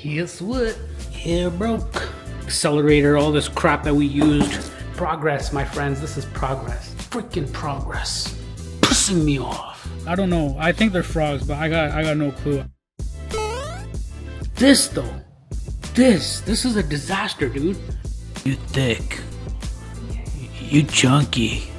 Guess what? It broke. Accelerator, all this crap that we used. Progress, my friends. This is progress. Freaking progress. Pissing me off. I don't know. I think they're frogs, but I got no clue. This though. This is a disaster, dude. You thick. You chunky.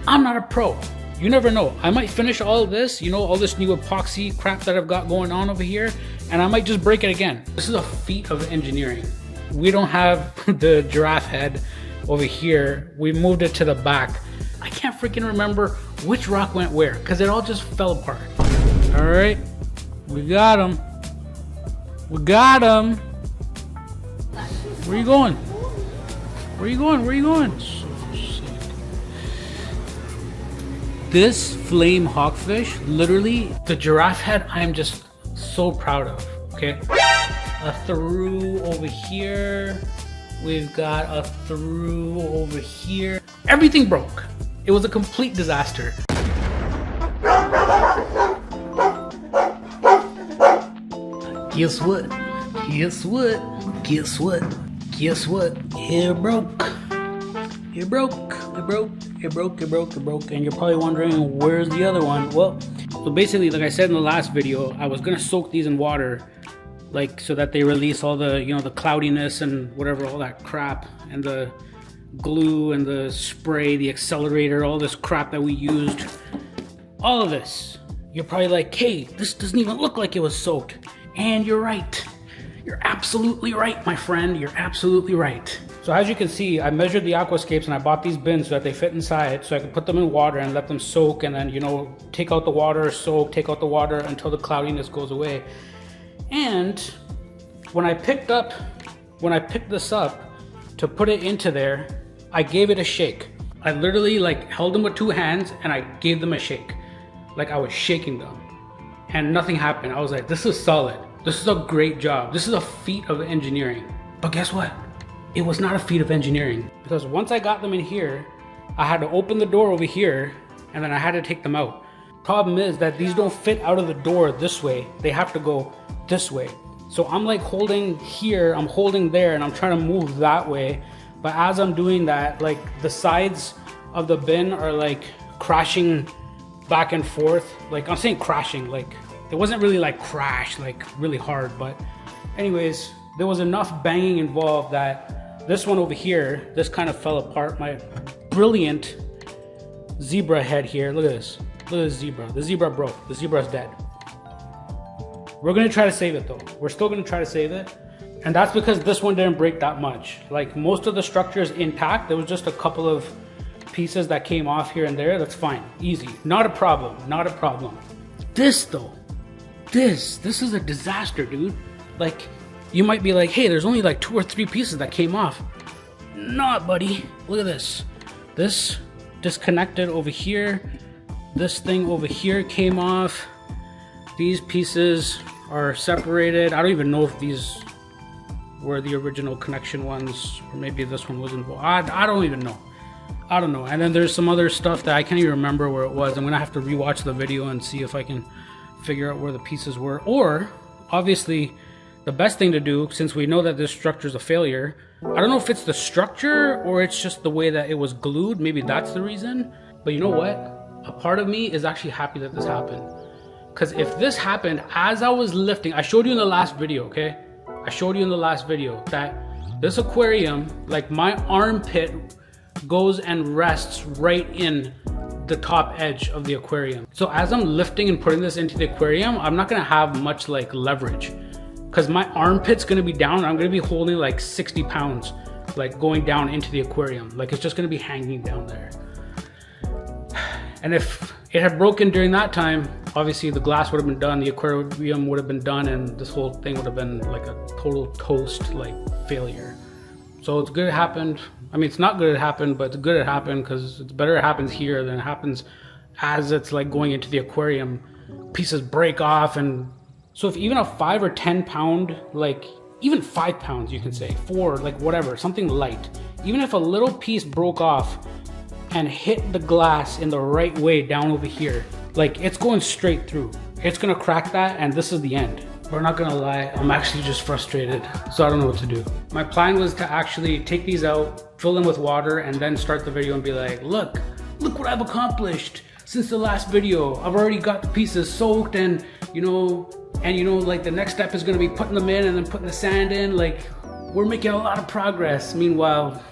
I'm not a pro. You never know. I might finish all of this, you know, all this new epoxy crap that I've got going on over here, and I might just break it again. This is a feat of engineering. We don't have the giraffe head over here. We moved it to the back. I can't freaking remember which rock went where because it all just fell apart. All right, we got him. We got him. Where you going? Where you going? Where you going? So sick. This flame hawkfish, literally, the giraffe head, I am just so proud of, okay? A through over here. We've got a through over here. Everything broke. It was a complete disaster. Guess what? Guess what? Guess what? Guess what? It broke. It broke. It broke. It broke. It broke. It broke. And you're probably wondering, where's the other one? Well, so basically, like I said in the last video, I was gonna soak these in water, like so that they release all the, you know, the cloudiness and whatever, all that crap, and the glue and the spray, the accelerator, all this crap that we used, all of this. You're probably like, hey, this doesn't even look like it was soaked. And you're right. You're absolutely right, my friend. You're absolutely right. So as you can see, I measured the aquascapes and I bought these bins so that they fit inside, so I could put them in water and let them soak, and then, you know, take out the water, soak, take out the water until the cloudiness goes away. And when I picked this up to put it into there, I gave it a shake. I literally like held them with two hands and I gave them a shake. Like I was shaking them and nothing happened. I was like, this is solid. This is a great job. This is a feat of engineering. But guess what? It was not a feat of engineering, because once I got them in here, I had to open the door over here and then I had to take them out. Problem is that these don't fit out of the door this way. They have to go this way. So I'm like holding here, I'm holding there, and I'm trying to move that way. But as I'm doing that, like the sides of the bin are like crashing back and forth. Like I'm saying crashing, like it wasn't really like crash, like really hard. But anyways, there was enough banging involved that this one over here, this kind of fell apart. My brilliant zebra head here, look at this. Look at this zebra. The zebra broke. The zebra's dead. We're gonna try to save it though. We're still gonna try to save it. And that's because this one didn't break that much. Like most of the structure is intact. There was just a couple of pieces that came off here and there. That's fine, easy, not a problem, not a problem. This though, this is a disaster, dude. Like you might be like, hey, there's only like 2 or 3 pieces that came off. Not, buddy. Look at this. This disconnected over here. This thing over here came off. These pieces are separated. I don't even know if these were the original connection ones, or maybe this one was involved. I don't even know. I don't know. And then there's some other stuff that I can't even remember where it was. I'm gonna have to rewatch the video and see if I can figure out where the pieces were. Or obviously the best thing to do, since we know that this structure is a failure, I don't know if it's the structure or it's just the way that it was glued. Maybe that's the reason. But you know what? A part of me is actually happy that this happened. Because if this happened as I was lifting, I showed you in the last video, okay? I showed you in the last video that this aquarium, like my armpit goes and rests right in the top edge of the aquarium. So as I'm lifting and putting this into the aquarium, I'm not gonna have much like leverage, because my armpit's gonna be down and I'm gonna be holding like 60 pounds, like going down into the aquarium. Like it's just gonna be hanging down there. And if it had broken during that time, obviously the glass would have been done, the aquarium would have been done, and this whole thing would have been like a total toast, like failure. So it's good it happened. I mean, it's not good it happened, but it's good it happened, because it's better it happens here than it happens as it's like going into the aquarium. Pieces break off. And so if even a 5 or 10 pound, like even 5 pounds, you can say 4, like whatever, something light, even if a little piece broke off and hit the glass in the right way down over here, like it's going straight through. It's gonna crack that, and this is the end. We're not gonna lie, I'm actually just frustrated, so I don't know what to do. My plan was to actually take these out, fill them with water, and then start the video and be like, look what I've accomplished since the last video. I've already got the pieces soaked, and you know, like the next step is gonna be putting them in and then putting the sand in. Like, we're making a lot of progress. Meanwhile,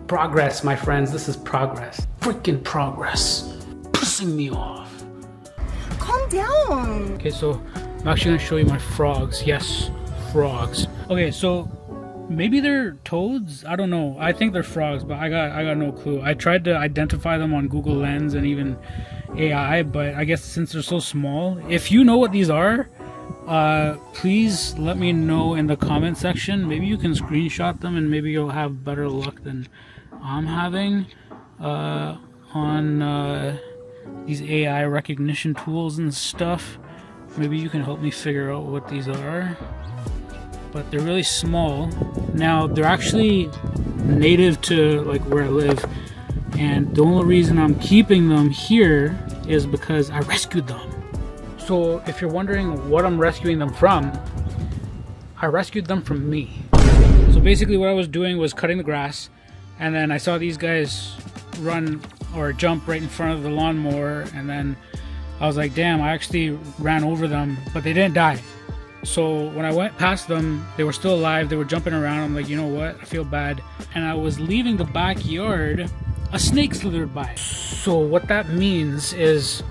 progress, my friends, this is progress. Freaking progress. Pissing me off. Calm down. Okay, so I'm actually gonna show you my frogs. Yes, frogs. Okay, so maybe they're toads. I don't know. I think they're frogs, but I got no clue. I tried to identify them on Google Lens and even AI, but I guess since they're so small, if you know what these are, please let me know in the comment section. Maybe you can screenshot them and maybe you'll have better luck than I'm having on these AI recognition tools and stuff. Maybe you can help me figure out what these are. But they're really small. Now, they're actually native to like where I live, and the only reason I'm keeping them here is because I rescued them. So if you're wondering what I'm rescuing them from, I rescued them from me. So basically what I was doing was cutting the grass, and then I saw these guys run or jump right in front of the lawnmower, and then I was like, damn, I actually ran over them, but they didn't die. So when I went past them, they were still alive, they were jumping around. I'm like, you know what, I feel bad. And I was leaving the backyard, a snake slithered by. So what that means is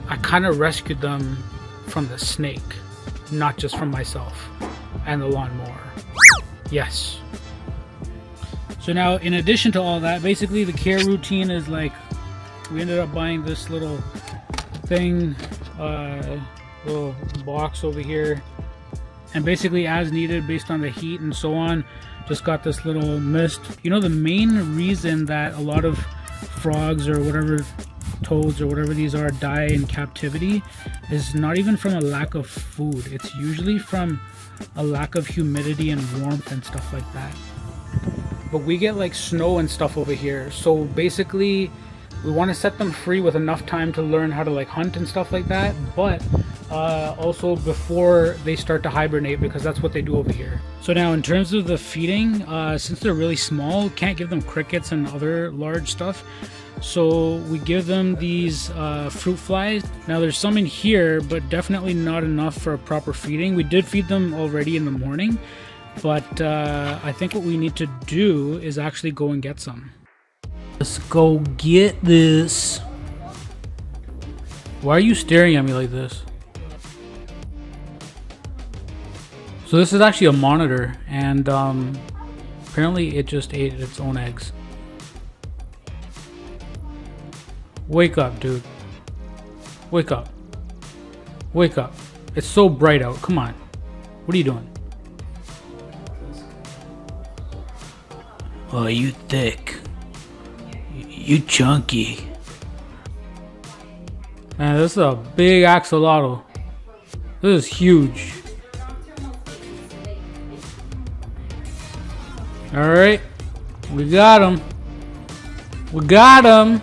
I kind of rescued them from the snake, not just from myself and the lawnmower. Yes. So now, in addition to all that, basically the care routine is like, we ended up buying this little thing, little box over here, and basically as needed based on the heat and so on, just got this little mist. You know, the main reason that a lot of frogs or whatever, toads or whatever these are, die in captivity is not even from a lack of food. It's usually from a lack of humidity and warmth and stuff like that. But we get like snow and stuff over here, so basically we want to set them free with enough time to learn how to like hunt and stuff like that, but also before they start to hibernate, because that's what they do over here. So now in terms of the feeding, since they're really small, can't give them crickets and other large stuff, so we give them these fruit flies. Now there's some in here, but definitely not enough for a proper feeding. We did feed them already in the morning, but I think what we need to do is actually go and get some. Let's go get this. Why are you staring at me like this? So this is actually a monitor, and apparently it just ate its own eggs. Wake up, dude. Wake up. Wake up. It's so bright out. Come on. What are you doing? Oh, you thick. You chunky. Man, this is a big axolotl. This is huge. Alright. We got him. We got him.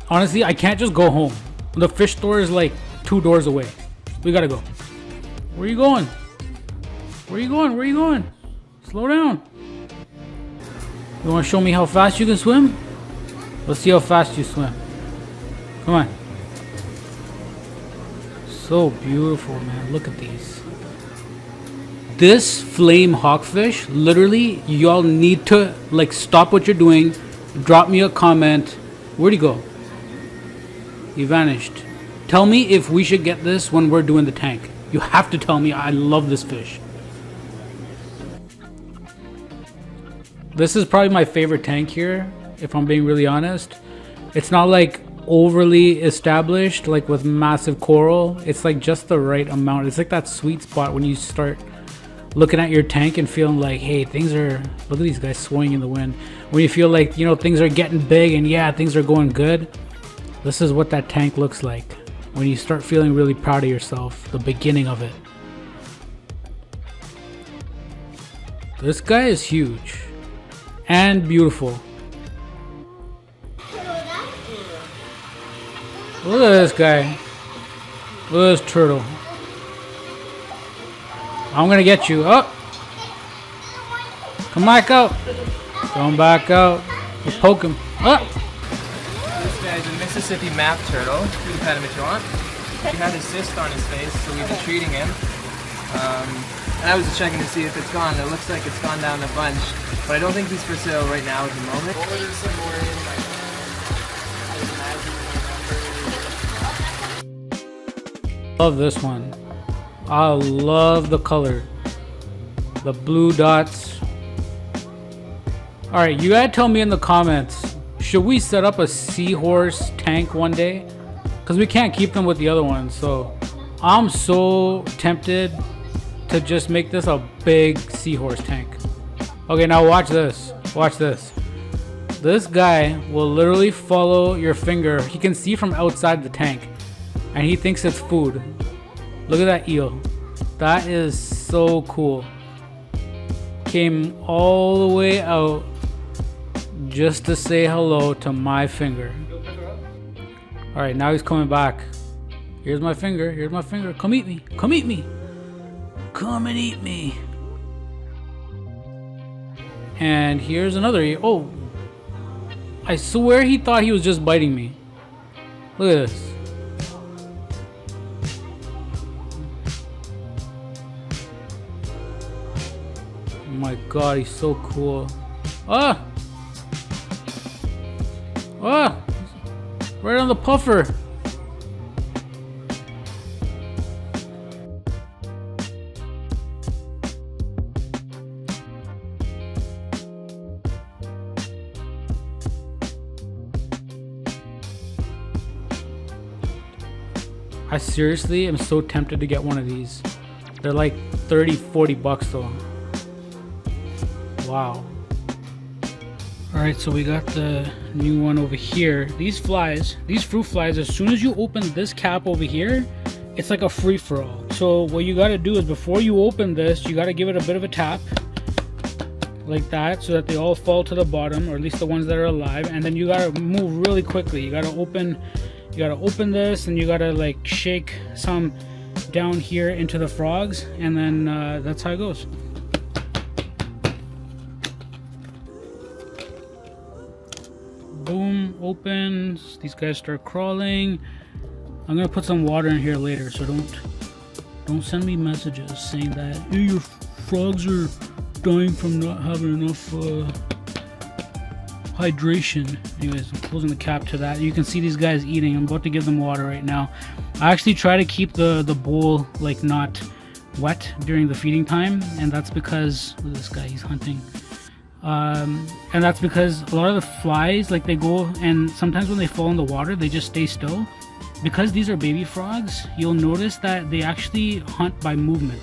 Honestly, I can't just go home. The fish store is like 2 doors away. We gotta go. Where are you going? Where are you going? Where are you going? Slow down. You want to show me how fast you can swim? Let's see how fast you swim. Come on. So beautiful, man. Look at these. This flame hawkfish, literally, y'all need to like stop what you're doing. Drop me a comment. Where'd he go? He vanished. Tell me if we should get this when we're doing the tank. You have to tell me. I love this fish. This is probably my favorite tank here, if I'm being really honest. It's not like overly established, like with massive coral. It's like just the right amount. It's like that sweet spot when you start looking at your tank and feeling like, hey, things are, look at these guys swaying in the wind. When you feel like, you know, things are getting big and yeah, things are going good. This is what that tank looks like. When you start feeling really proud of yourself, the beginning of it. This guy is huge. And beautiful. Look at this guy. Look at this turtle. I'm gonna get you. Oh! Come back out. Come back out. You poke him. Oh! This guy's a Mississippi map turtle. You can pet him if you want. He had a cyst on his face, so we've been treating him. And I was just checking to see if it's gone. It looks like it's gone down a bunch, but I don't think he's for sale right now at the moment. Love this one. I love the color. The blue dots. Alright, you gotta tell me in the comments, should we set up a seahorse tank one day? Because we can't keep them with the other ones, so I'm so tempted to just make this a big seahorse tank. Okay, now watch this. Watch this. This guy will literally follow your finger. He can see from outside the tank, and he thinks it's food. Look at that eel. That is so cool. Came all the way out just to say hello to my finger. Alright, now he's coming back. Here's my finger. Here's my finger. Come eat me. Come eat me. Come and eat me. And here's another eel. Oh, I swear he thought he was just biting me. Look at this. Oh my god, he's so cool. Ah! Ah! Right on the puffer. I seriously am so tempted to get one of these. They're like 30-40 bucks though. Wow. Alright, so we got the new one over here. These flies, these fruit flies, as soon as you open this cap over here, it's like a free-for-all. So what you gotta do is before you open this, you gotta give it a bit of a tap. Like that, so that they all fall to the bottom, or at least the ones that are alive. And then you gotta move really quickly. You gotta open this, and you gotta like shake some down here into the frogs, and then that's how it goes. Boom, opens. These guys start crawling. I'm gonna put some water in here later, so don't send me messages saying that, hey, your frogs are dying from not having enough hydration. Anyways, I'm closing the cap to that. You can see these guys eating. I'm about to give them water right now. I actually try to keep the bowl like not wet during the feeding time, and that's because look at this guy, he's hunting. And that's because a lot of the flies, like they go, and sometimes when they fall in the water they just stay still. Because these are baby frogs, you'll notice that they actually hunt by movement.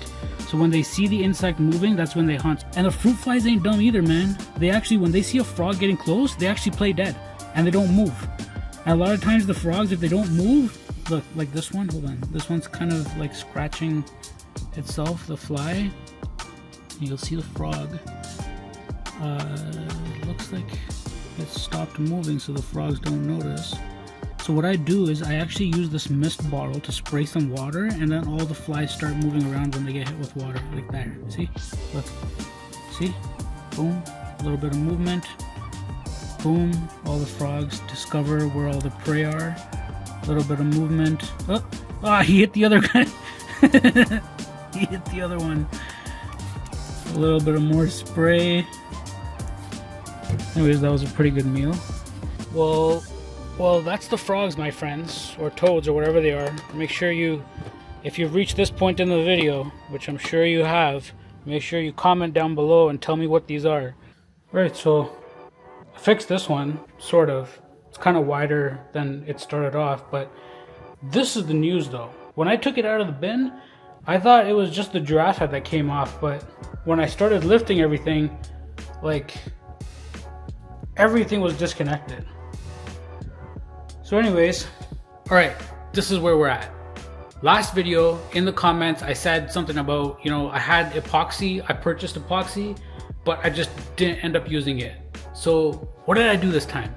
So when they see the insect moving, that's when they hunt. And the fruit flies ain't dumb either, man. They actually, when they see a frog getting close, they actually play dead and they don't move. And a lot of times the frogs, if they don't move, look, like this one, hold on, this one's kind of like scratching itself, the fly. You'll see the frog. Looks like it stopped moving, so the frogs don't notice. So what I do is I actually use this mist bottle to spray some water, and then all the flies start moving around when they get hit with water, like that. See? Look. See? Boom. A little bit of movement. Boom. All the frogs discover where all the prey are. A little bit of movement. Oh! Ah, he hit the other guy. He hit the other one. A little bit of more spray. Anyways, that was a pretty good meal. Well, that's the frogs, my friends, or toads, or whatever they are. Make sure you, if you've reached this point in the video, which I'm sure you have, make sure you comment down below and tell me what these are. Right, so I fixed this one, sort of. It's kind of wider than it started off, but this is the news though. When I took it out of the bin, I thought it was just the giraffe head that came off, but when I started lifting everything, like, everything was disconnected. So anyways, alright, this is where we're at. Last video, in the comments, I said something about, you know, I had epoxy, I purchased epoxy, but I just didn't end up using it. So what did I do this time?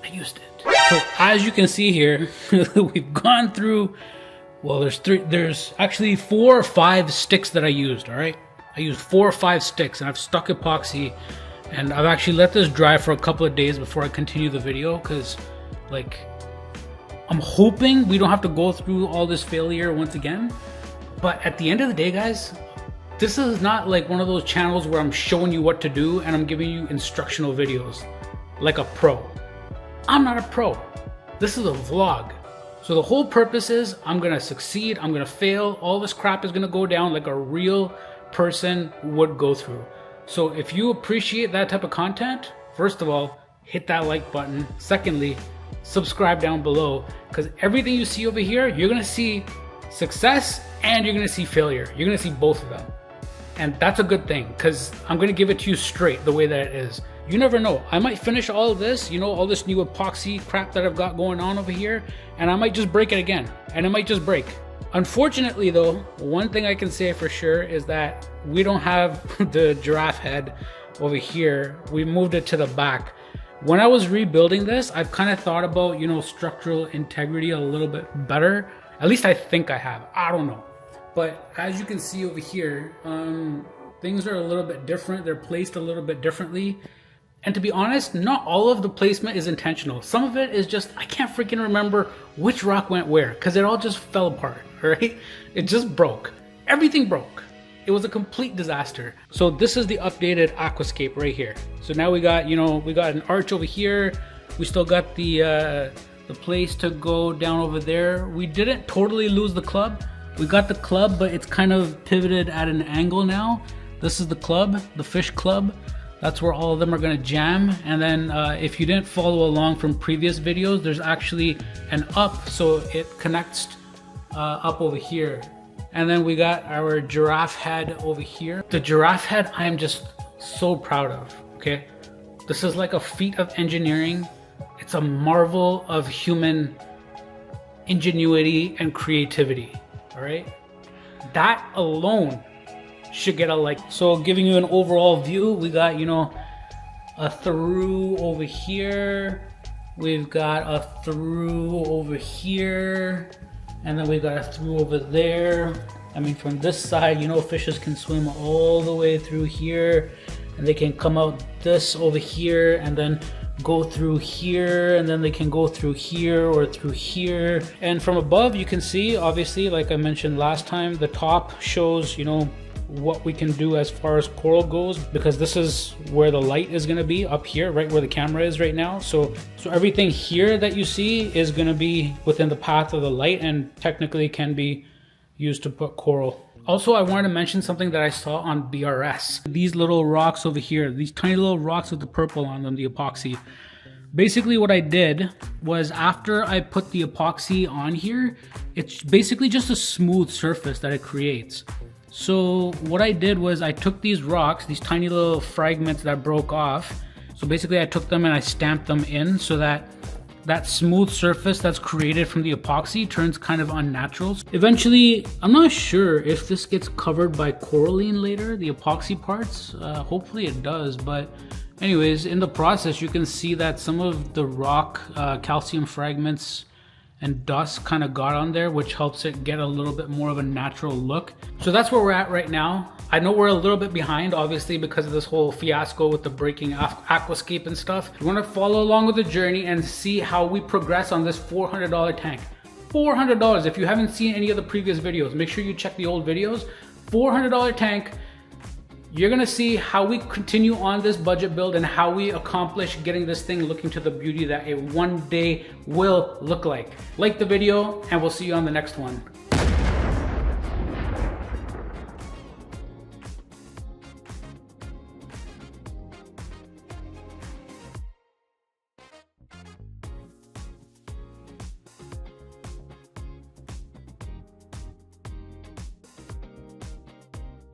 I used it. So as you can see here, we've gone through Well, there's actually 4 or 5 sticks that I used, all right? I used 4 or 5 sticks, and I've stuck epoxy, and I've actually let this dry for a couple of days before I continue the video, because, like, I'm hoping we don't have to go through all this failure once again. But at the end of the day, guys, this is not like one of those channels where I'm showing you what to do and I'm giving you instructional videos like a pro. I'm not a pro. This is a vlog. So the whole purpose is I'm gonna succeed, I'm gonna fail, all this crap is gonna go down like a real person would go through. So if you appreciate that type of content, first of all, hit that like button. Secondly, subscribe down below, because everything you see over here, you're gonna see success and you're gonna see failure. You're gonna see both of them. And that's a good thing, because I'm gonna give it to you straight the way that it is. You never know, I might finish all of this, you know, all this new epoxy crap that I've got going on over here, and I might just break it again, and it might just break. Unfortunately though, one thing I can say for sure is that we don't have the giraffe head over here. We moved it to the back. When I was rebuilding this, I've kind of thought about, you know, structural integrity a little bit better. At least I think I have. I don't know. But as you can see over here, things are a little bit different. They're placed a little bit differently. And to be honest, not all of the placement is intentional. Some of it is just, I can't freaking remember which rock went where, because it all just fell apart, right? It just broke. Everything broke. It was a complete disaster. So this is the updated aquascape right here. So now we got, you know, we got an arch over here. We still got the place to go down over there. We didn't totally lose the club. We got the club, but it's kind of pivoted at an angle now. This is the club, the fish club. That's where all of them are gonna jam. And then if you didn't follow along from previous videos, there's actually an up, so it connects up over here. And then we got our giraffe head over here. The giraffe head, I am just so proud of, okay? This is like a feat of engineering. It's a marvel of human ingenuity and creativity, all right? That alone should get a like. So giving you an overall view, we got, you know, a through over here. We've got a through over here. And then we got a through over there. I mean, from this side, you know, fishes can swim all the way through here, and they can come out this over here and then go through here, and then they can go through here or through here. And from above, you can see, obviously, like I mentioned last time, the top shows, you know, what we can do as far as coral goes, because this is where the light is going to be, up here, right where the camera is right now. So everything here that you see is going to be within the path of the light and technically can be used to put coral. Also, I wanted to mention something that I saw on BRS. These little rocks over here, these tiny little rocks with the purple on them, the epoxy. Basically what I did was, after I put the epoxy on here, it's basically just a smooth surface that it creates. So what I did was I took these rocks, these tiny little fragments that broke off. So basically I took them and I stamped them in so that that smooth surface that's created from the epoxy turns kind of unnatural. Eventually, I'm not sure if this gets covered by coralline later, the epoxy parts. Hopefully it does, but anyways, in the process you can see that some of the rock calcium fragments and dust kind of got on there, which helps it get a little bit more of a natural look. So that's where we're at right now. I know we're a little bit behind, obviously, because of this whole fiasco with the breaking aquascape and stuff. You want to follow along with the journey and see how we progress on this $400 tank. $400. If you haven't seen any of the previous videos, make sure you check the old videos. $400 tank. You're gonna see how we continue on this budget build and how we accomplish getting this thing looking to the beauty that it one day will look like. Like the video, and we'll see you on the next one.